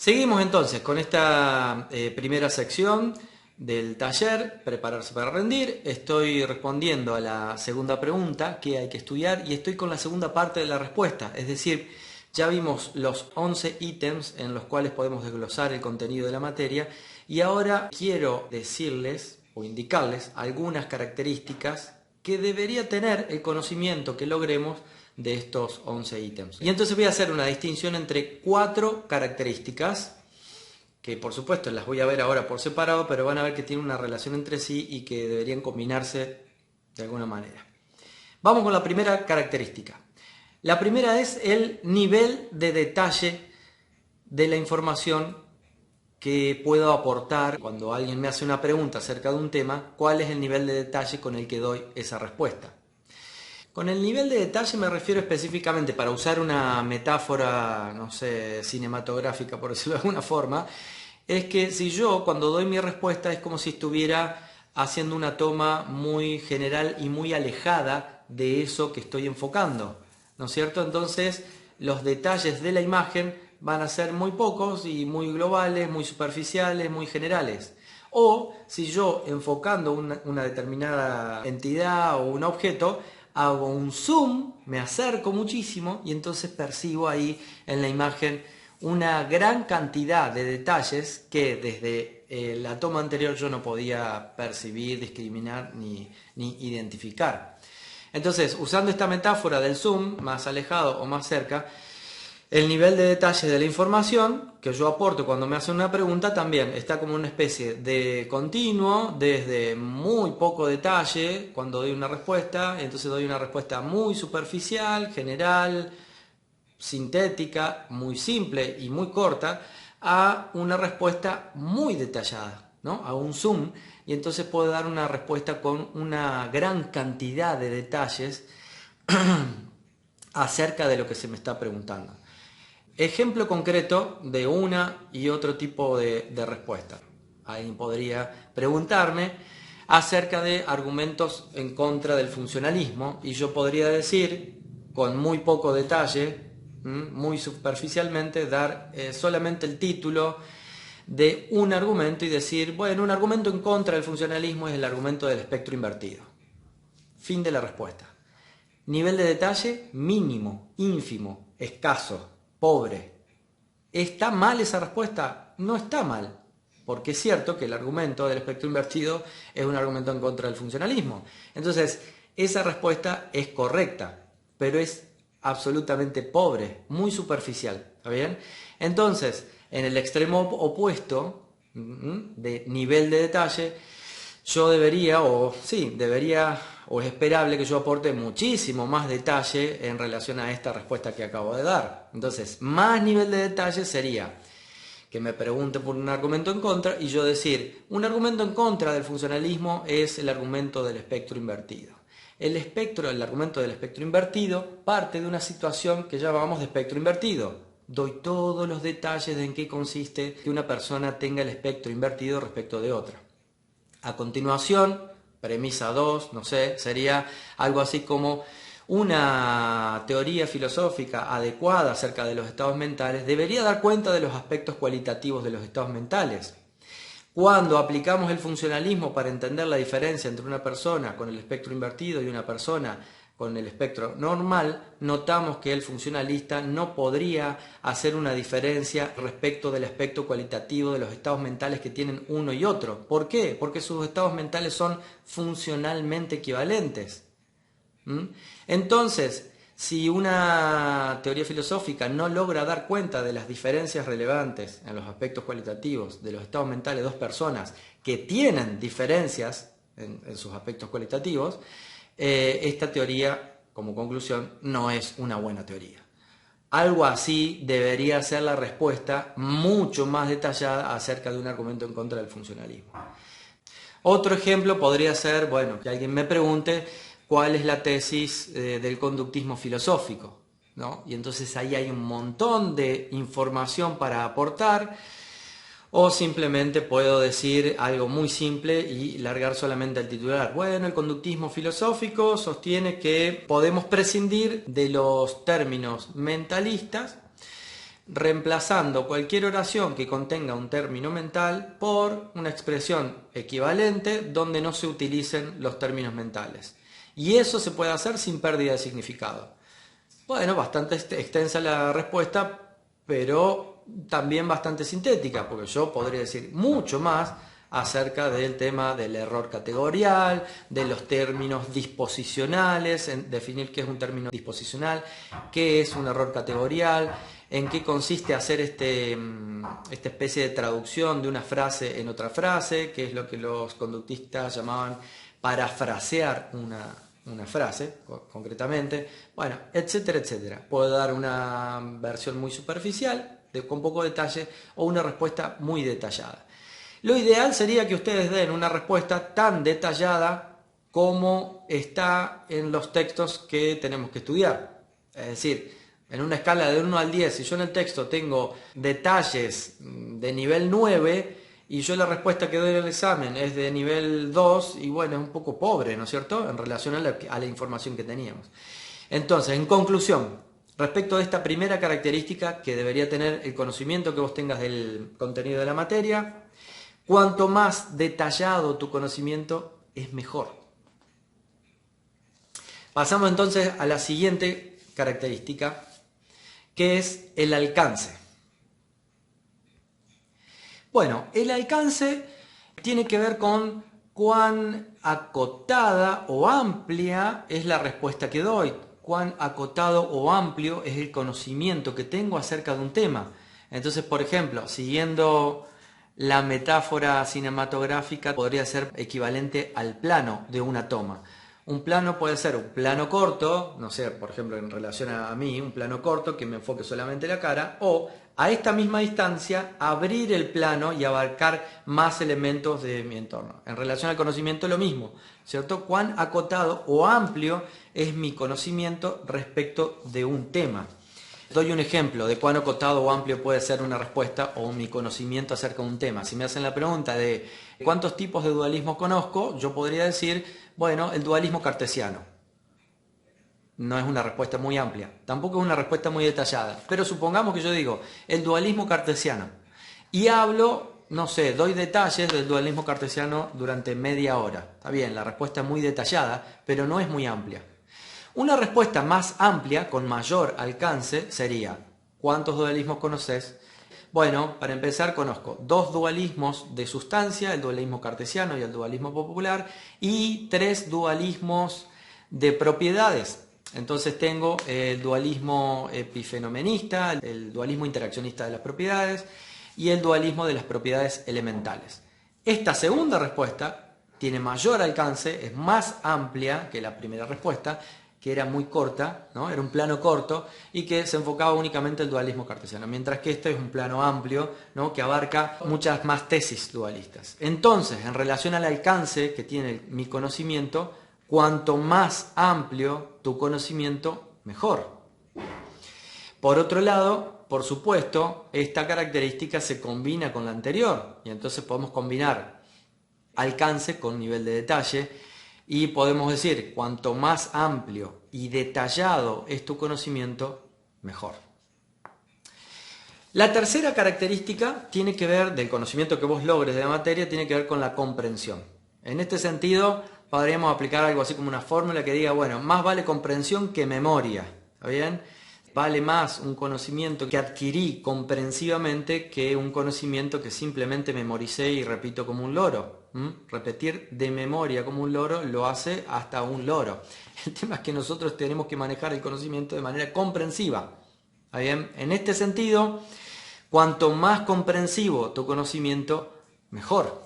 Seguimos entonces con esta primera sección del taller, prepararse para rendir. Estoy respondiendo a la segunda pregunta, ¿qué hay que estudiar? Y estoy con la segunda parte de la respuesta, es decir, ya vimos los 11 ítems en los cuales podemos desglosar el contenido de la materia y ahora quiero decirles o indicarles algunas características que debería tener el conocimiento que logremos de estos 11 ítems. Y entonces voy a hacer una distinción entre 4 características, que por supuesto las voy a ver ahora por separado, pero van a ver que tienen una relación entre sí y que deberían combinarse de alguna manera. Vamos con la primera característica. La primera es el nivel de detalle de la información que puedo aportar cuando alguien me hace una pregunta acerca de un tema, cuál es el nivel de detalle con el que doy esa respuesta. Con el nivel de detalle me refiero específicamente, para usar una metáfora, no sé, cinematográfica por decirlo de alguna forma, es que si yo cuando doy mi respuesta es como si estuviera haciendo una toma muy general y muy alejada de eso que estoy enfocando, ¿no es cierto? Entonces los detalles de la imagen van a ser muy pocos y muy globales, muy superficiales, muy generales. O si yo enfocando una determinada entidad o un objeto, hago un zoom, me acerco muchísimo y entonces percibo ahí en la imagen una gran cantidad de detalles que desde la toma anterior yo no podía percibir, discriminar ni identificar. Entonces, usando esta metáfora del zoom, más alejado o más cerca, el nivel de detalle de la información que yo aporto cuando me hacen una pregunta también está como una especie de continuo, desde muy poco detalle cuando doy una respuesta, entonces doy una respuesta muy superficial, general, sintética, muy simple y muy corta, a una respuesta muy detallada, ¿no? A un zoom, y entonces puedo dar una respuesta con una gran cantidad de detalles acerca de lo que se me está preguntando. Ejemplo concreto de una y otro tipo de respuesta. Alguien podría preguntarme acerca de argumentos en contra del funcionalismo y yo podría decir, con muy poco detalle, muy superficialmente, dar solamente el título de un argumento y decir, bueno, un argumento en contra del funcionalismo es el argumento del espectro invertido. Fin de la respuesta. Nivel de detalle mínimo, ínfimo, escaso, pobre. ¿Está mal esa respuesta? No está mal, porque es cierto que el argumento del espectro invertido es un argumento en contra del funcionalismo. Entonces, esa respuesta es correcta, pero es absolutamente pobre, muy superficial, ¿está bien? Entonces, en el extremo opuesto de nivel de detalle, yo debería, o es esperable que yo aporte muchísimo más detalle en relación a esta respuesta que acabo de dar. Entonces, más nivel de detalle sería que me pregunte por un argumento en contra y yo decir, un argumento en contra del funcionalismo es el argumento del espectro invertido. El argumento del espectro invertido parte de una situación que llamamos de espectro invertido. Doy todos los detalles de en qué consiste que una persona tenga el espectro invertido respecto de otra. A continuación, premisa 2, no sé, sería algo así como una teoría filosófica adecuada acerca de los estados mentales debería dar cuenta de los aspectos cualitativos de los estados mentales. Cuando aplicamos el funcionalismo para entender la diferencia entre una persona con el espectro invertido y una persona con el espectro normal, notamos que el funcionalista no podría hacer una diferencia respecto del aspecto cualitativo de los estados mentales que tienen uno y otro. ¿Por qué? Porque sus estados mentales son funcionalmente equivalentes. Entonces, si una teoría filosófica no logra dar cuenta de las diferencias relevantes en los aspectos cualitativos de los estados mentales de dos personas que tienen diferencias en sus aspectos cualitativos, esta teoría, como conclusión, no es una buena teoría. Algo así debería ser la respuesta mucho más detallada acerca de un argumento en contra del funcionalismo. Otro ejemplo podría ser, bueno, que alguien me pregunte cuál es la tesis del conductismo filosófico, ¿no? Y entonces ahí hay un montón de información para aportar, o simplemente puedo decir algo muy simple y largar solamente el titular. Bueno, el conductismo filosófico sostiene que podemos prescindir de los términos mentalistas reemplazando cualquier oración que contenga un término mental por una expresión equivalente donde no se utilicen los términos mentales. Y eso se puede hacer sin pérdida de significado. Bueno, bastante extensa la respuesta, pero también bastante sintética, porque yo podría decir mucho más acerca del tema del error categorial, de los términos disposicionales, en definir qué es un término disposicional, qué es un error categorial, en qué consiste hacer esta especie de traducción de una frase en otra frase, que es lo que los conductistas llamaban parafrasear una frase, concretamente, bueno, etcétera, etcétera. Puedo dar una versión muy superficial, con poco detalle, o una respuesta muy detallada. Lo ideal sería que ustedes den una respuesta tan detallada como está en los textos que tenemos que estudiar. Es decir, en una escala de 1 al 10, si yo en el texto tengo detalles de nivel 9 y yo la respuesta que doy en el examen es de nivel 2, y bueno, es un poco pobre, ¿no es cierto?, en relación a la información que teníamos. Entonces, en conclusión, respecto de esta primera característica que debería tener el conocimiento que vos tengas del contenido de la materia, cuanto más detallado tu conocimiento es mejor. Pasamos entonces a la siguiente característica, que es el alcance. Bueno, el alcance tiene que ver con cuán acotada o amplia es la respuesta que doy, cuán acotado o amplio es el conocimiento que tengo acerca de un tema. Entonces, por ejemplo, siguiendo la metáfora cinematográfica, podría ser equivalente al plano de una toma. Un plano puede ser un plano corto, no sé, por ejemplo, en relación a mí, un plano corto que me enfoque solamente la cara, o a esta misma distancia abrir el plano y abarcar más elementos de mi entorno. En relación al conocimiento lo mismo, ¿cierto? Cuán acotado o amplio es mi conocimiento respecto de un tema. Doy un ejemplo de cuán acotado o amplio puede ser una respuesta o mi conocimiento acerca de un tema. Si me hacen la pregunta de cuántos tipos de dualismo conozco, yo podría decir, bueno, el dualismo cartesiano. No es una respuesta muy amplia, tampoco es una respuesta muy detallada, pero supongamos que yo digo el dualismo cartesiano y hablo, no sé, doy detalles del dualismo cartesiano durante media hora. Está bien, la respuesta es muy detallada, pero no es muy amplia. Una respuesta más amplia, con mayor alcance, sería ¿cuántos dualismos conoces? Bueno, para empezar conozco 2 dualismos de sustancia, el dualismo cartesiano y el dualismo popular, y 3 dualismos de propiedades. Entonces tengo el dualismo epifenomenista, el dualismo interaccionista de las propiedades y el dualismo de las propiedades elementales. Esta segunda respuesta tiene mayor alcance, es más amplia que la primera respuesta, que era muy corta, ¿no? Era un plano corto y que se enfocaba únicamente en el dualismo cartesiano, mientras que este es un plano amplio, ¿no? Que abarca muchas más tesis dualistas. Entonces, en relación al alcance que tiene mi conocimiento, cuanto más amplio tu conocimiento, mejor. Por otro lado, por supuesto, esta característica se combina con la anterior, y entonces podemos combinar alcance con nivel de detalle, y podemos decir, cuanto más amplio y detallado es tu conocimiento, mejor. La tercera característica tiene que ver, del conocimiento que vos logres de la materia, tiene que ver con la comprensión. En este sentido, podríamos aplicar algo así como una fórmula que diga, bueno, más vale comprensión que memoria, ¿está bien? Vale más un conocimiento que adquirí comprensivamente que un conocimiento que simplemente memoricé y repito como un loro. Repetir de memoria como un loro lo hace hasta un loro. El tema es que nosotros tenemos que manejar el conocimiento de manera comprensiva. ¿Está bien? En este sentido, cuanto más comprensivo tu conocimiento, mejor.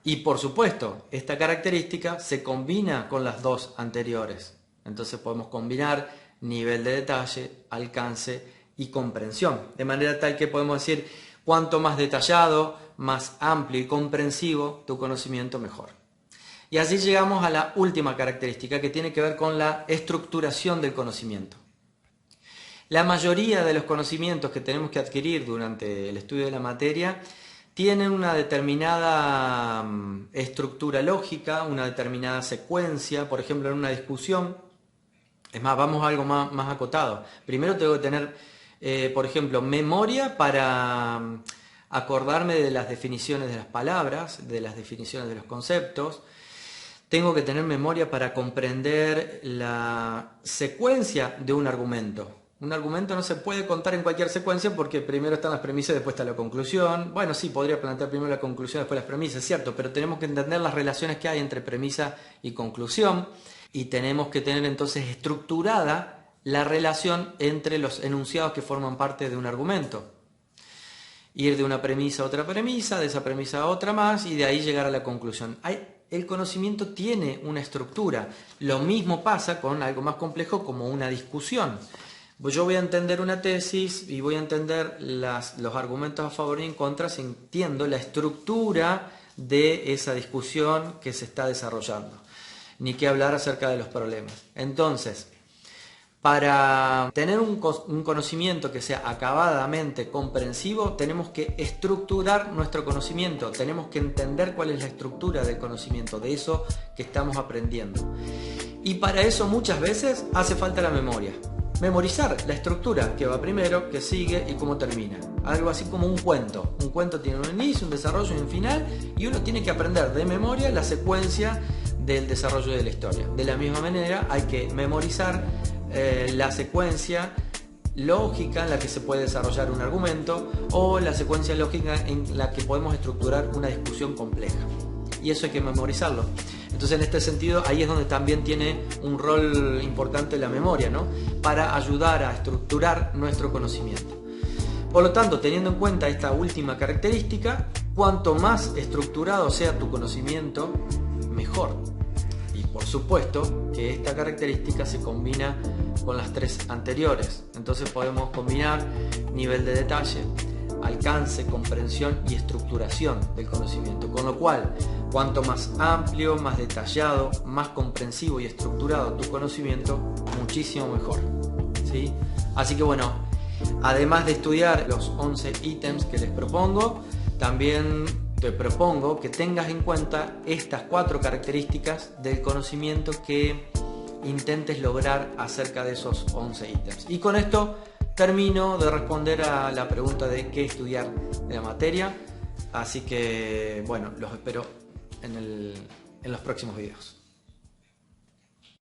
Y por supuesto, esta característica se combina con las dos anteriores. Entonces podemos combinar nivel de detalle, alcance y comprensión. De manera tal que podemos decir, cuanto más detallado, más amplio y comprensivo tu conocimiento, mejor. Y así llegamos a la última característica que tiene que ver con la estructuración del conocimiento. La mayoría de los conocimientos que tenemos que adquirir durante el estudio de la materia tienen una determinada estructura lógica, una determinada secuencia. Por ejemplo, en una discusión, es más, vamos a algo más acotado. Primero tengo que tener Por ejemplo, memoria para acordarme de las definiciones de las palabras, de las definiciones de los conceptos. Tengo que tener memoria para comprender la secuencia de un argumento. Un argumento no se puede contar en cualquier secuencia porque primero están las premisas y después está la conclusión. Bueno, sí, podría plantear primero la conclusión y después las premisas, es cierto, pero tenemos que entender las relaciones que hay entre premisa y conclusión y tenemos que tener entonces estructurada la relación entre los enunciados que forman parte de un argumento. Ir de una premisa a otra premisa, de esa premisa a otra más y de ahí llegar a la conclusión. El conocimiento tiene una estructura. Lo mismo pasa con algo más complejo como una discusión. Yo voy a entender una tesis y voy a entender los argumentos a favor y en contra si entiendo la estructura de esa discusión que se está desarrollando. Ni qué hablar acerca de los problemas. Entonces, para tener un conocimiento que sea acabadamente comprensivo, tenemos que estructurar nuestro conocimiento, tenemos que entender cuál es la estructura del conocimiento, de eso que estamos aprendiendo. Y para eso muchas veces hace falta la memoria. Memorizar la estructura, que va primero, que sigue y cómo termina. Algo así como un cuento. Un cuento tiene un inicio, un desarrollo y un final, y uno tiene que aprender de memoria la secuencia del desarrollo de la historia. De la misma manera hay que memorizar la secuencia lógica en la que se puede desarrollar un argumento o la secuencia lógica en la que podemos estructurar una discusión compleja. Y eso hay que memorizarlo. Entonces, en este sentido, ahí es donde también tiene un rol importante la memoria, ¿no? Para ayudar a estructurar nuestro conocimiento. Por lo tanto, teniendo en cuenta esta última característica, cuanto más estructurado sea tu conocimiento, mejor. Y por supuesto que esta característica se combina con las tres anteriores. Entonces podemos combinar nivel de detalle, alcance, comprensión y estructuración del conocimiento. Con lo cual, cuanto más amplio, más detallado, más comprensivo y estructurado tu conocimiento, muchísimo mejor, ¿sí? Así que bueno, además de estudiar los 11 ítems que les propongo, también te propongo que tengas en cuenta estas 4 características del conocimiento que intentes lograr acerca de esos 11 ítems. Y con esto termino de responder a la pregunta de qué estudiar de la materia. Así que bueno, los espero en los próximos videos.